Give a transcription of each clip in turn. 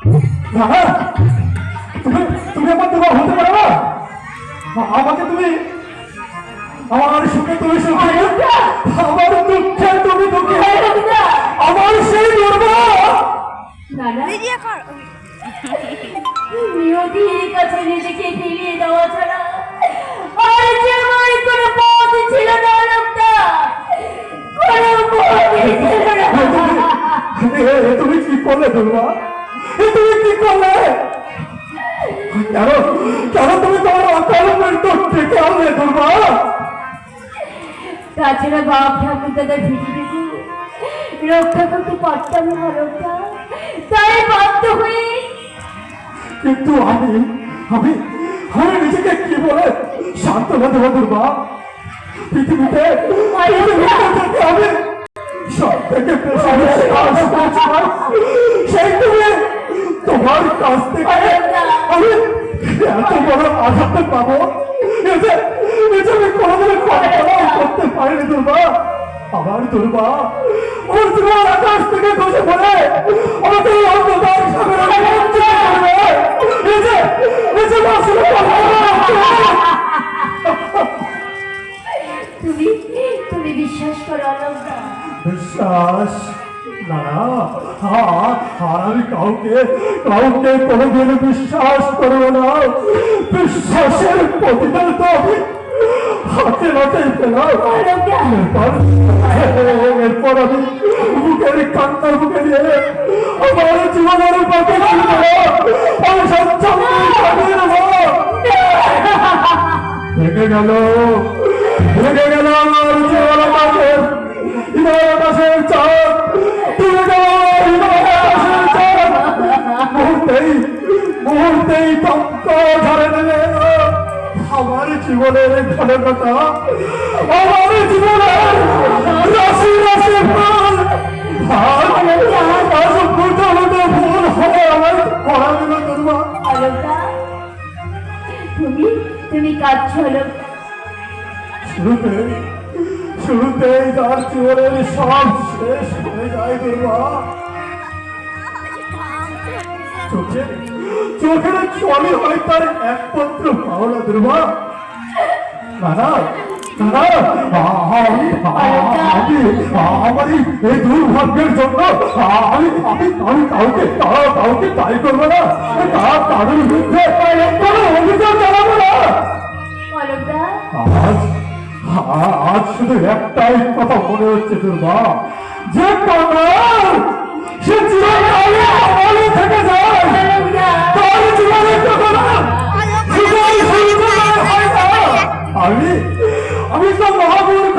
তুমি আমার তোমার হতে পারো না। আমাকে তুমি, আমার সুখে তুমি সুখে, আমার দুঃখে তুমি দুঃখে, আমার সেই দুর্বল নিয়তির কাছে নিজেকে ফিরিয়ে দেওয়া ছাড়া আর যে আমার কোনো পথ ছিল না। লোকটা কোনো পথই ছিল না। তুমি কি করলে দুর্বা? তুমি কি করলে? কেন কেন তুমি তোমার অকালমেন্ট ডেকে আনলে দুর্বা? তাছাড়া বাপ ঠাকুর দাদা পৃথিবীকে রক্ষা করতে পারতাম না। লোকটা তাই বাধ্য হয়ে। কিন্তু আমি আমি আমি নিজেকে কি বলে সান্ত্বনা দেবো দুর্বা? পৃথিবীতে আমি সব থেকে সেই তুমি তোমার কাছ থেকে আমি এত বড় আঘাত পাবো আমি কোনোদিন করতে পারিনি দুর্বা। আমার দুর্বা ওর জীবন আকাশ থেকে বসে পড়ে আমাকে অন্ধকার তুমি তুমি বিশ্বাস করো অলকা? বিশ্বাস না, আর আমি কাউকে কাউকে কোনোদিন বিশ্বাস করবো না। বিশ্বাসের প্রতিদান তো আমি হাতে হাতে পেলাম। এরপর আমি বুকের কান্নার বুকে দিয়ে আমার জীবনের পথে আমি সচ্ছল ভেঙে গেল আমার জীবন আকাশের আকাশের চাঁদ, ভেঙে গেল আকাশের চাঁদ। মুহূর্তেই তক্ক ঝরে নেবে আমার জীবনের ঘটনাটা, আমার জীবনের রাশি রাশি ফুল ভুল হয়ে আমার করা দিল দুর্বা। অলকা তুমি তুমি কাঁদছ অলকা? শুরুতেই তার জীবনের সব শেষ হয়ে যায় দুর্বা। চোখের চলে হয় তার একমাত্র পাওনা দুর্বা। আমার এই দুর্ভাগ্যের জন্য আমি আমি আমি কাউকে কাউকে তাই করবো না, তাদের বিরুদ্ধে কোনো অভিযোগ জানাবো না। আজ শুধু একটাই কথা মনে হচ্ছে দুর্বা, যে কাঙাল সে জীবনে থেকে যায়, তার জীবনে আমি তো মহামূর্খ।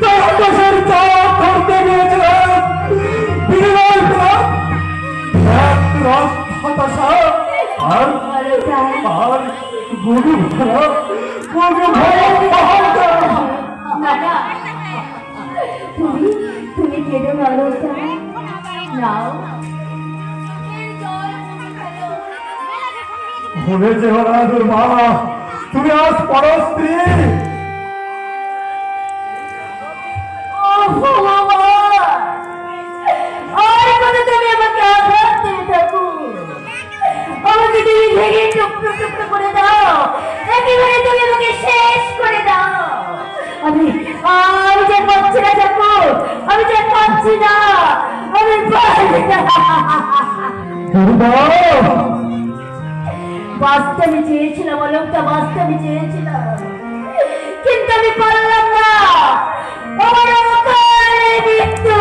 তার আকাশের চাপ ধরতে গিয়েছিলাম বিনিময় হতাশা আর গুরু তুমি তুমি কেঁদো না অলকা। নাও ভুলে যেও না দুর্বা, তুমি আজ পর স্ত্রী। তুমি আমাকে আঘাত দিয়ে থাকো, আমাকে তুমি ভেঙে টুকরো টুকরো করে দাও, একেবারে তুমি আমাকে শেষ করে দাও। আমি আমি যে পাচ্ছি না ঠাকুর, আমি যে পাচ্ছি না, আমি পাচ্ছি না। বাঁচতে আমি চেয়েছিলাম অলকা, বাঁচতে আমি চেয়েছিলাম, কিন্তু আমি পারলাম না। আমার অকালে মৃত্যু।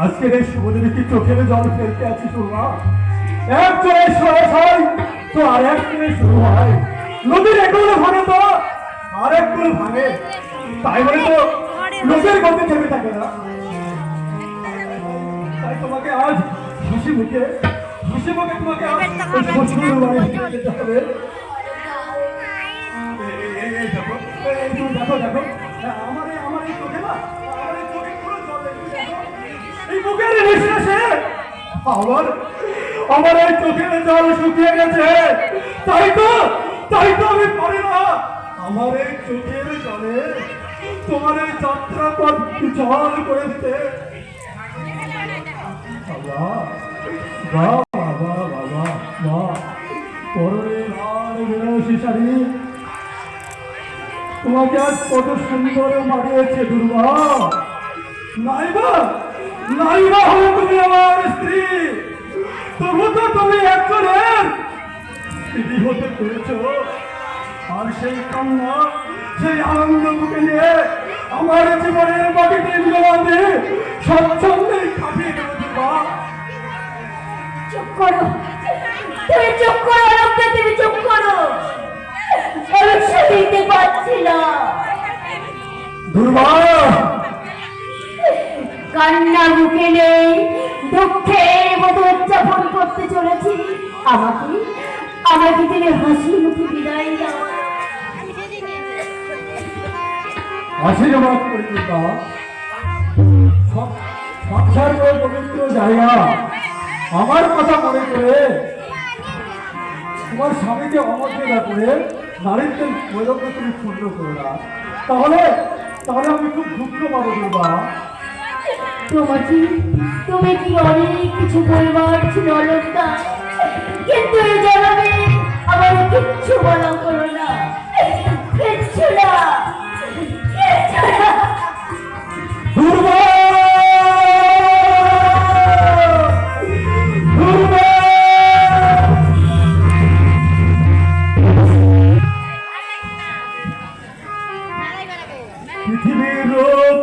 আজকের এই শুভদিনে কি চোখের জল ফেলতে আছি তোমরা? এক চলে শেষ হয় তো আর এক চলে শুরু হয়। নদীর এক গুলো ভাঙে তো আর এক গুলো ভাঙে, তাই বলে তো লোকের গতি থেমে থাকে না। তাই তোমাকে আজ হাসি মুখে তোমাকে আজ শ্বশুর বাড়ি যেতে হবে। দেখো দেখো আমার এই চোখে না, আমার এই চোখে পুরো জল লেগে এই মুখের নিঃশ্বাসে আমার এই চোখের জল শুকিয়ে গেছে। তাই তো আমি পারি না আমার এই চোখের জলে তোমার এই যাত্রা পথ জল করে দিতে। বাবা বাবা বাবা বাবা পরনে লাল বেনারসি শাড়ি তোমাকে আজ কত সুন্দর মানিয়েছে দুর্গা। নাইবা নাইবা হলে তুমি আমার স্ত্রী, তবু তো তুমি একজনের স্ত্রী হতে পেরেছ। আর সেই কান্না সেই আনন্দ বুকে নিয়ে আমার জীবনের মাটিতে মিলবাদে স্বচ্ছন্দে কাটিয়ে দেবো দুর্গা। চুপ করো, তুমি চুপ করো লোকটা, তুমি চুপ করো। আমি শুনতে পাচ্ছি না। দুর্গা কান্না মুখে নেই, দুঃখের মতো উদযাপন করতে চলেছি। আমাকে আমাকে তিনি হাসি মুখে বিদায় দাও। আশীর্বাদ করি দুর্গা। সংসার পবিত্র জায়গা, আমার কথা মনে করে তোমার স্বামীকে অমর্যাদা করে নারীত্বের গৌরবকে তুমি পূর্ণ করো না, তাহলে তাহলে আমি খুব দুঃখ পাবো দুর্গা। তোমাকে তুমি কি অনেক কিছু বলবার ছিল অলঙ্কা, কিন্তু এই জন্মে আমার কিচ্ছু বলা করো না, কিচ্ছু না, কিচ্ছু না। দুর্গা দুর্গা পৃথিবীর রূপ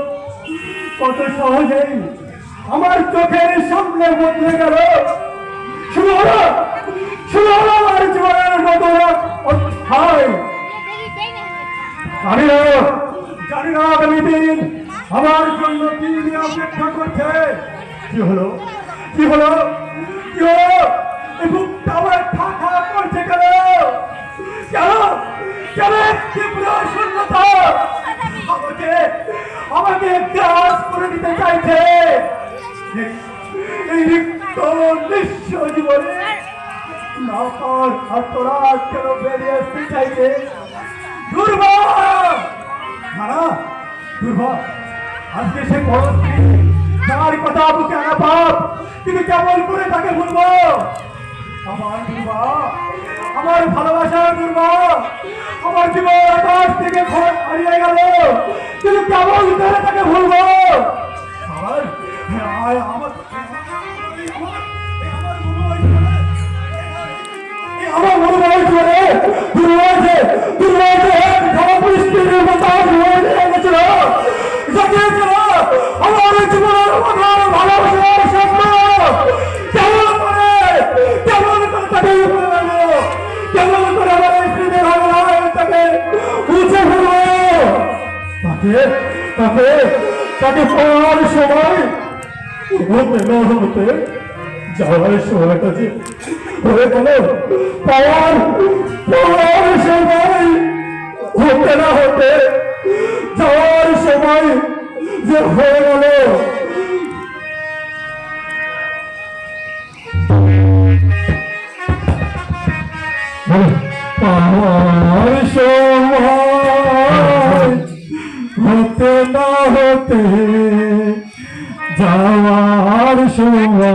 কত সহজেই আমার চোখের সামনে বদলে গেল। শুরু হলো আমার জীবনের নতুন অধ্যায়। জানি না আগামী দিন আমার জন্য কি নিয়ে অপেক্ষা করছে। কি হলো কি হলো কি হলো? এই বুকটা আমার খা খা করছে কেন? কেন কেন তীব্র শূন্যতা আমাকে আমাকে গ্রাস করে দিতে চাইছে। এই রিক্ত নিঃস্ব জীবনে নাপার আত্মরাগ কেন বেরিয়ে আসতে চাইছে? দুর্গা না দুর্গা, আজকে সে বড় স্ত্রী, তার কথা বুকে আনা পাপ, কিন্তু কেমন করে তাকে ভুলবো? আমার দুর্গা, আমার ভালোবাসার দুর্গা, আমার জীবন আকাশ থেকে ঘর হারিয়ে গেল, কিন্তু কেমন করে তাকে ভুলবো? আমার আমার আমার মনে হয়েছে দুর্বলছে দুর্বলছে ধর্মপুষ্টির বাতাস হয়ে গেছিল, জাগিয়েছিল আমার জীবনের আমার ভালোবাসার স্বপ্ন। কেমন করে তাকে কেমন করে আমার স্ত্রীদের ভালোবাসা তাকে উঠে ফেলবো? তাকে তাকে তাকে পাওয়ার সময় হতে যাওয়ার সময়টা যে হয়ে গেল, পাওয়ার সময় হতে না হতে যাওয়ার সময় যে হয়ে গেল। পাওয়ার সময় হতে না হতে যাওয়ার সময়